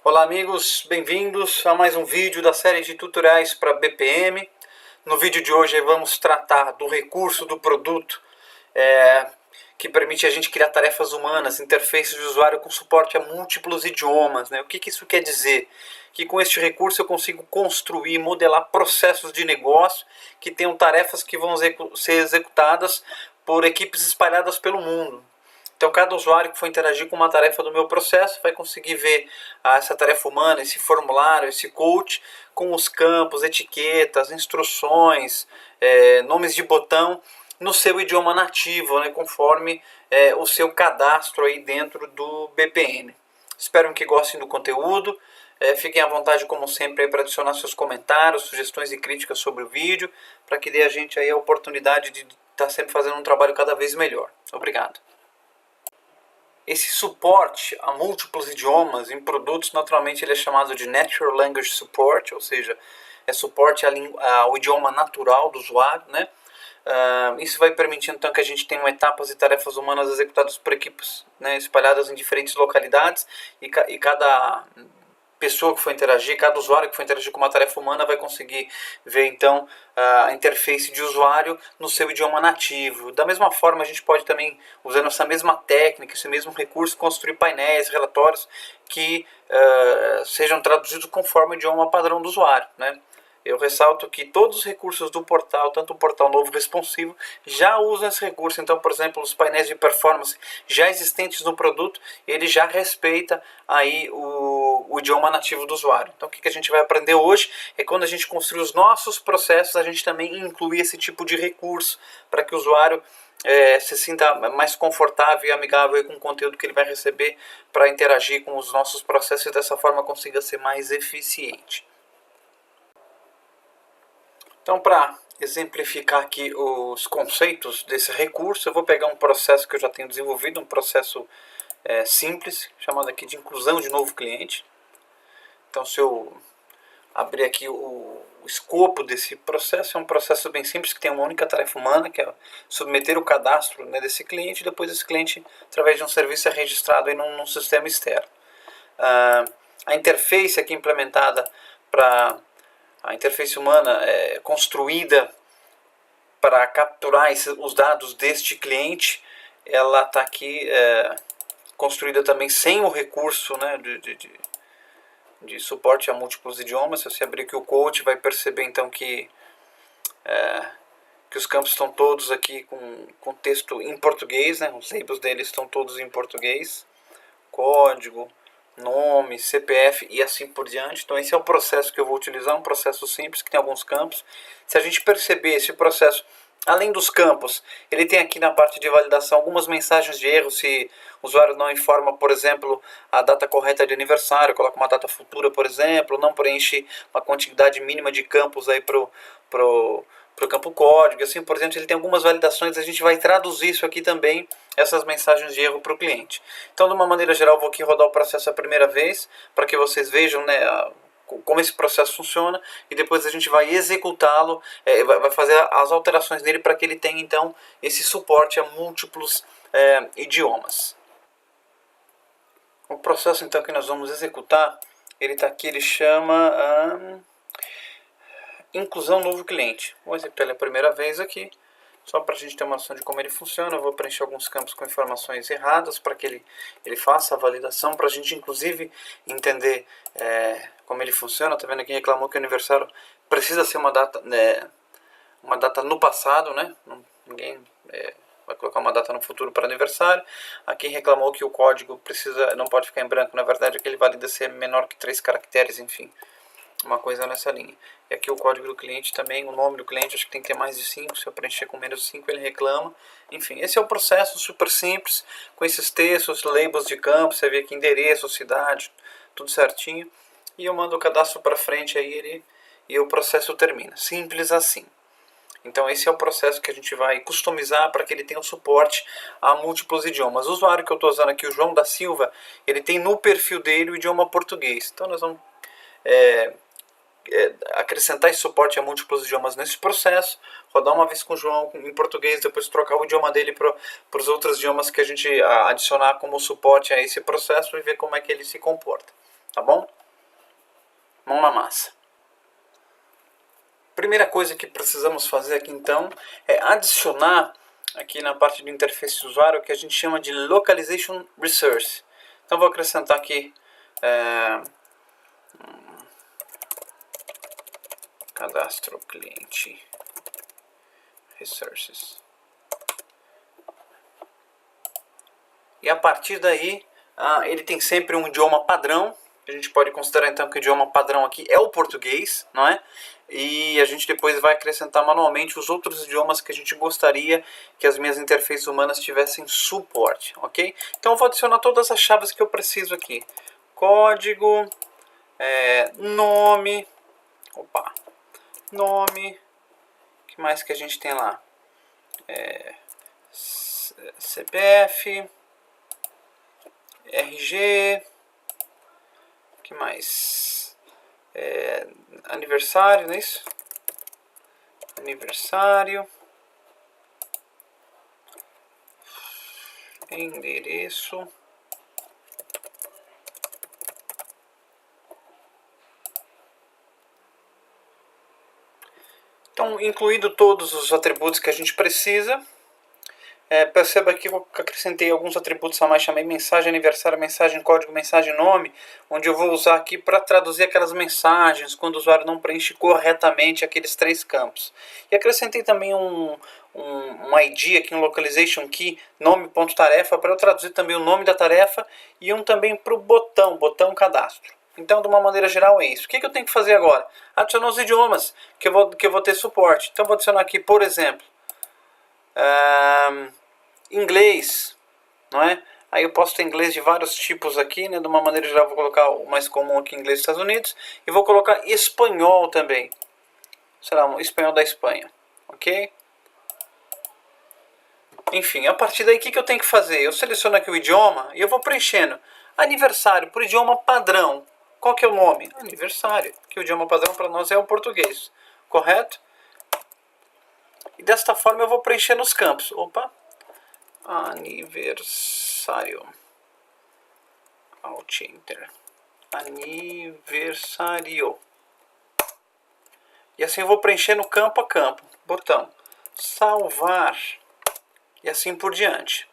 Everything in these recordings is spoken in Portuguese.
Olá amigos, bem-vindos a mais um vídeo da série de tutoriais para BPM. No vídeo de hoje vamos tratar do recurso do produto que permite a gente criar tarefas humanas, interfaces de usuário com suporte a múltiplos idiomas. O que isso quer dizer? Que com este recurso eu consigo construir, modelar processos de negócio que tenham tarefas que vão ser executadas por equipes espalhadas pelo mundo. Então cada usuário que for interagir com uma tarefa do meu processo vai conseguir ver essa tarefa humana, esse formulário, esse coach com os campos, etiquetas, instruções, nomes de botão no seu idioma nativo, conforme o seu cadastro aí dentro do BPM. Espero que gostem do conteúdo. Fiquem à vontade, como sempre, para adicionar seus comentários, sugestões e críticas sobre o vídeo, para que dê a gente aí a oportunidade de estar sempre fazendo um trabalho cada vez melhor. Obrigado. Esse suporte a múltiplos idiomas em produtos, naturalmente, ele é chamado de Natural Language Support, ou seja, é suporte ao idioma natural do usuário, isso vai permitindo então que a gente tenha etapas e tarefas humanas executadas por equipes espalhadas em diferentes localidades e cada pessoa que for interagir, cada usuário que for interagir com uma tarefa humana vai conseguir ver então a interface de usuário no seu idioma nativo. Da mesma forma, a gente pode também, usando essa mesma técnica, esse mesmo recurso, construir painéis, relatórios que sejam traduzidos conforme o idioma padrão do usuário. Eu ressalto que todos os recursos do portal, tanto o portal novo responsivo, já usam esse recurso. Então, por exemplo, os painéis de performance já existentes no produto, ele já respeita aí o idioma nativo do usuário. Então, o que a gente vai aprender hoje é quando a gente construir os nossos processos, a gente também incluir esse tipo de recurso para que o usuário se sinta mais confortável e amigável com o conteúdo que ele vai receber para interagir com os nossos processos e dessa forma consiga ser mais eficiente. Então, para exemplificar aqui os conceitos desse recurso, eu vou pegar um processo que eu já tenho desenvolvido, um processo simples, chamado aqui de inclusão de novo cliente. Então, se eu abrir aqui o escopo desse processo, é um processo bem simples, que tem uma única tarefa humana, que é submeter o cadastro desse cliente, e depois esse cliente, através de um serviço, é registrado aí num sistema externo. A interface aqui implementada para a interface humana é construída para capturar os dados deste cliente. Ela está aqui construída também sem o recurso de suporte a múltiplos idiomas. Se você abrir aqui o coach, vai perceber então que os campos estão todos aqui com texto em português, os labels deles estão todos em português, código, nome, CPF e assim por diante. Então esse é o processo que eu vou utilizar, um processo simples que tem alguns campos. Se a gente perceber esse processo, além dos campos, ele tem aqui na parte de validação algumas mensagens de erro se o usuário não informa, por exemplo, a data correta de aniversário, coloca uma data futura, por exemplo, não preenche uma quantidade mínima de campos aí para o campo código, assim por exemplo. Ele tem algumas validações, a gente vai traduzir isso aqui também, essas mensagens de erro para o cliente. Então, de uma maneira geral, eu vou aqui rodar o processo a primeira vez, para que vocês vejam como esse processo funciona, e depois a gente vai executá-lo, vai fazer as alterações nele para que ele tenha então esse suporte a múltiplos idiomas. O processo então que nós vamos executar, ele está aqui, ele chama inclusão novo cliente. Vou executar ele a primeira vez aqui, só para a gente ter uma noção de como ele funciona. Eu vou preencher alguns campos com informações erradas para que ele faça a validação, para a gente inclusive entender como ele funciona. Tá vendo aqui, reclamou que o aniversário precisa ser uma data no passado, Ninguém vai colocar uma data no futuro para aniversário. Aqui reclamou que o código não pode ficar em branco, na verdade aquele valida ser menor que 3 caracteres, enfim, uma coisa nessa linha. E aqui o código do cliente também, o nome do cliente, acho que tem que ter mais de 5, se eu preencher com menos de 5 ele reclama. Enfim, esse é o processo super simples, com esses textos, labels de campo, você vê aqui endereço, cidade, tudo certinho. E eu mando o cadastro para frente aí e o processo termina. Simples assim. Então esse é o processo que a gente vai customizar para que ele tenha o suporte a múltiplos idiomas. O usuário que eu estou usando aqui, o João da Silva, ele tem no perfil dele o idioma português. Então nós vamos acrescentar esse suporte a múltiplos idiomas nesse processo, rodar uma vez com o João em português, depois trocar o idioma dele para os outros idiomas que a gente adicionar como suporte a esse processo e ver como é que ele se comporta. tá bom? Mão na massa. Primeira coisa que precisamos fazer aqui então é adicionar aqui na parte do interface do usuário o que a gente chama de Localization Resource. Então vou acrescentar aqui cadastro cliente resources. E a partir daí ele tem sempre um idioma padrão. A gente pode considerar então que o idioma padrão aqui é o português, não é? E a gente depois vai acrescentar manualmente os outros idiomas que a gente gostaria que as minhas interfaces humanas tivessem suporte, ok? Então eu vou adicionar todas as chaves que eu preciso aqui. Código, nome, nome, o que mais que a gente tem lá? CPF, RG, o que mais? Aniversário, não é isso? Aniversário, endereço, então, incluído todos os atributos que a gente precisa, perceba aqui que eu acrescentei alguns atributos a mais, chamei mensagem aniversário, mensagem código, mensagem nome, onde eu vou usar aqui para traduzir aquelas mensagens quando o usuário não preenche corretamente aqueles 3 campos. E acrescentei também um ID aqui, um localization key, nome.tarefa, para eu traduzir também o nome da tarefa e um também para o botão cadastro. Então, de uma maneira geral, é isso. O que eu tenho que fazer agora? Adicionar os idiomas que eu vou ter suporte. Então, vou adicionar aqui, por exemplo, inglês, não é? Aí eu posso ter inglês de vários tipos aqui, né? De uma maneira geral, vou colocar o mais comum aqui, inglês dos Estados Unidos. E vou colocar espanhol também. Será um espanhol da Espanha, ok? Enfim, a partir daí, o que eu tenho que fazer? Eu seleciono aqui o idioma e eu vou preenchendo. Aniversário, por idioma padrão. Qual que é o nome? Aniversário, que o idioma padrão para nós é o português, correto? E desta forma eu vou preenchendo os campos. Aniversário. Alt Enter. Aniversário. E assim eu vou preenchendo campo a campo. Botão salvar. E assim por diante.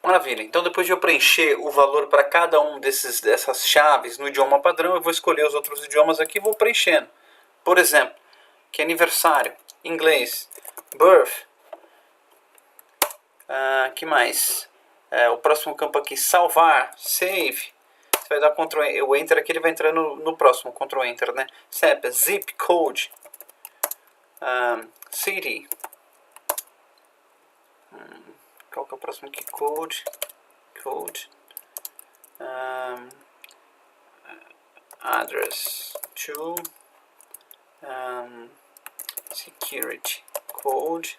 Maravilha. Então depois de eu preencher o valor para cada um dessas chaves no idioma padrão, eu vou escolher os outros idiomas aqui e vou preenchendo. Por exemplo, que é aniversário, inglês, birth. Que mais? O próximo campo aqui, salvar, save. Você vai dar Ctrl, o Enter aqui, ele vai entrar no próximo, Ctrl Enter, né? CEP, zip code, city. Qual que é o próximo aqui? Code. Address to security code.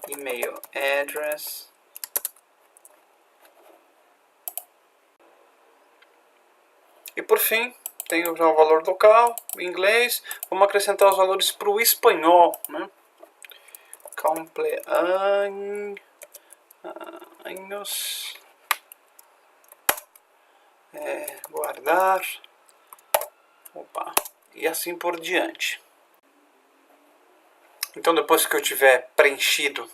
Email address. E por fim, tenho já o valor local, inglês. Vamos acrescentar os valores para o espanhol, né? Cumpleaños. Guardar. E assim por diante. Então, depois que eu tiver preenchido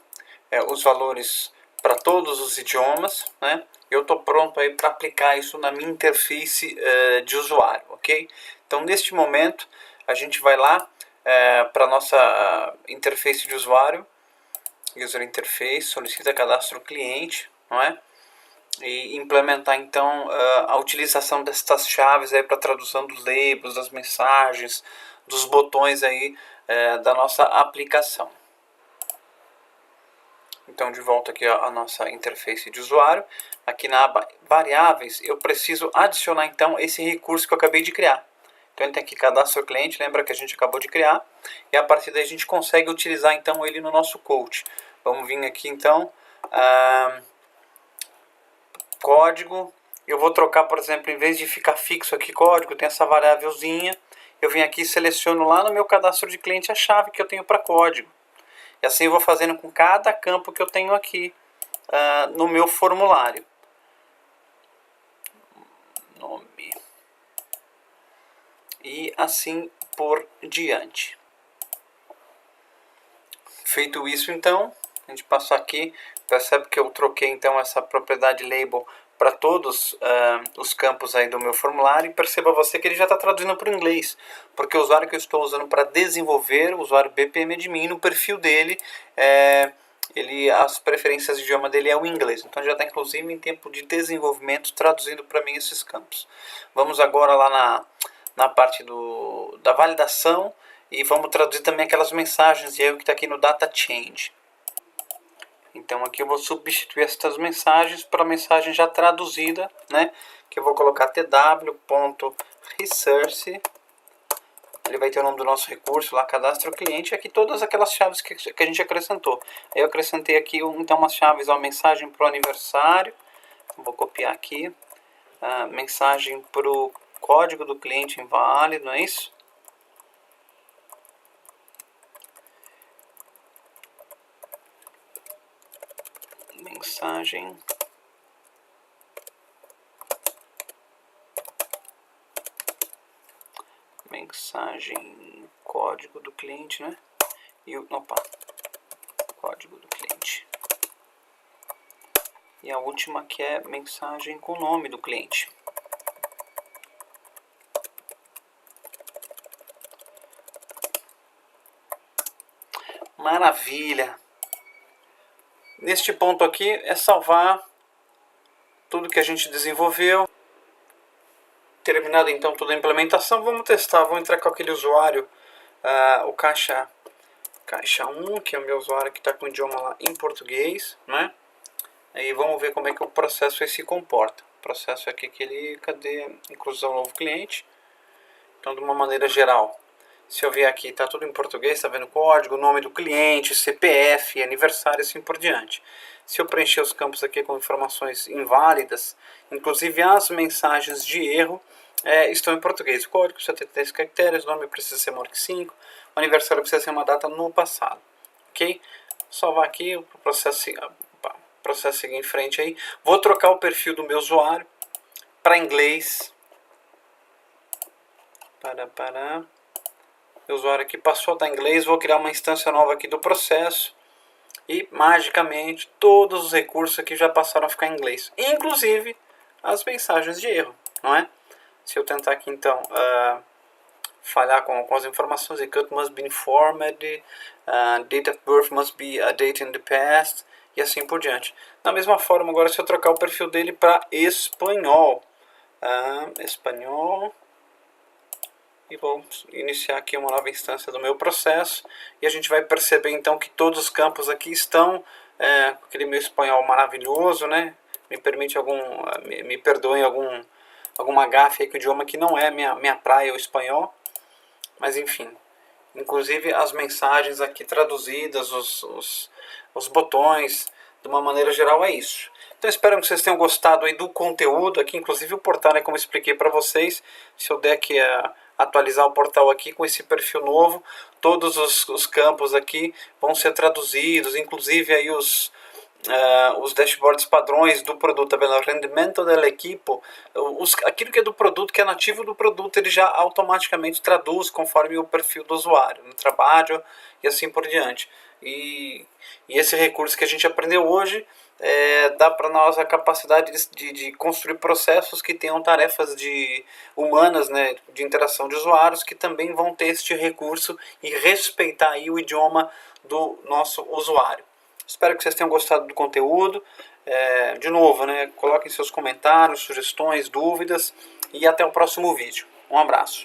os valores para todos os idiomas, né, eu estou pronto aí para aplicar isso na minha interface de usuário, ok? Então, neste momento, a gente vai lá para a nossa interface de usuário, User Interface, solicita cadastro cliente, não é? E implementar então a utilização destas chaves aí para tradução dos labels, das mensagens, dos botões aí da nossa aplicação. Então, de volta aqui a nossa interface de usuário. Aqui na aba variáveis, eu preciso adicionar então esse recurso que eu acabei de criar. Então, ele tem aqui cadastro cliente, lembra que a gente acabou de criar. E a partir daí a gente consegue utilizar então ele no nosso coach. Vamos vir aqui então, código. Eu vou trocar, por exemplo, em vez de ficar fixo aqui código, tem essa variávelzinha. Eu venho aqui e seleciono lá no meu cadastro de cliente a chave que eu tenho para código. E assim eu vou fazendo com cada campo que eu tenho aqui, no meu formulário. Nome. E assim por diante. Feito isso, então, a gente passou aqui, percebe que eu troquei então essa propriedade label para todos os campos aí do meu formulário, e perceba você que ele já está traduzindo para o inglês, porque o usuário que eu estou usando para desenvolver, o usuário BPMadmin, no perfil dele, as preferências de idioma dele é o inglês, então já está inclusive em tempo de desenvolvimento traduzindo para mim esses campos. Vamos agora lá na parte da validação, e vamos traduzir também aquelas mensagens de erro que está aqui no data change. Então aqui eu vou substituir essas mensagens para a mensagem já traduzida, né? Que eu vou colocar tw.resource. Ele vai ter o nome do nosso recurso lá, cadastro cliente, e aqui todas aquelas chaves que a gente acrescentou. Aí eu acrescentei aqui então umas chaves, uma mensagem para o aniversário. Vou copiar aqui. Mensagem para o código do cliente inválido, não é isso? Mensagem código do cliente, né? Código do cliente. E a última que é mensagem com o nome do cliente. Maravilha! Neste ponto aqui é salvar tudo que a gente desenvolveu. Terminado então toda a implementação, vamos testar. Vou entrar com aquele usuário, o caixa 1, que é o meu usuário que está com o idioma lá em português, né? Aí vamos ver como é que o processo aí se comporta. O processo aqui que ele, cadê inclusão novo cliente? Então, de uma maneira geral, se eu vier aqui, está tudo em português, está vendo o código, nome do cliente, CPF, aniversário e assim por diante. Se eu preencher os campos aqui com informações inválidas, inclusive as mensagens de erro, estão em português. O código 73 caracteres, o nome precisa ser maior que 5, o aniversário precisa ser uma data no passado. Ok? Salvar aqui, o processo seguir em frente aí. Vou trocar o perfil do meu usuário para inglês. Meu usuário aqui passou a estar em inglês, vou criar uma instância nova aqui do processo e magicamente todos os recursos aqui já passaram a ficar em inglês, inclusive as mensagens de erro, não é? Se eu tentar aqui então falhar com as informações, the cut must be informed, date of birth must be a date in the past, e assim por diante. Da mesma forma, agora se eu trocar o perfil dele para espanhol, e vou iniciar aqui uma nova instância do meu processo, e a gente vai perceber então que todos os campos aqui estão com aquele meu espanhol maravilhoso, né? Me perdoem alguma gafe aí com o idioma que não é minha praia, o espanhol, mas enfim. Inclusive as mensagens aqui traduzidas, os botões, de uma maneira geral é isso. Então espero que vocês tenham gostado aí do conteúdo aqui, inclusive o portal, né, como eu expliquei para vocês. Se eu der aqui atualizar o portal aqui com esse perfil novo, todos os campos aqui vão ser traduzidos, inclusive aí os dashboards padrões do produto, tá vendo? O rendimento do equipo, aquilo que é do produto, que é nativo do produto, ele já automaticamente traduz conforme o perfil do usuário, no trabalho e assim por diante. E esse recurso que a gente aprendeu hoje dá para nós a capacidade de construir processos que tenham tarefas humanas, né, de interação de usuários, que também vão ter este recurso e respeitar aí o idioma do nosso usuário. Espero que vocês tenham gostado do conteúdo. De novo, né, coloquem seus comentários, sugestões, dúvidas, e até o próximo vídeo. Um abraço.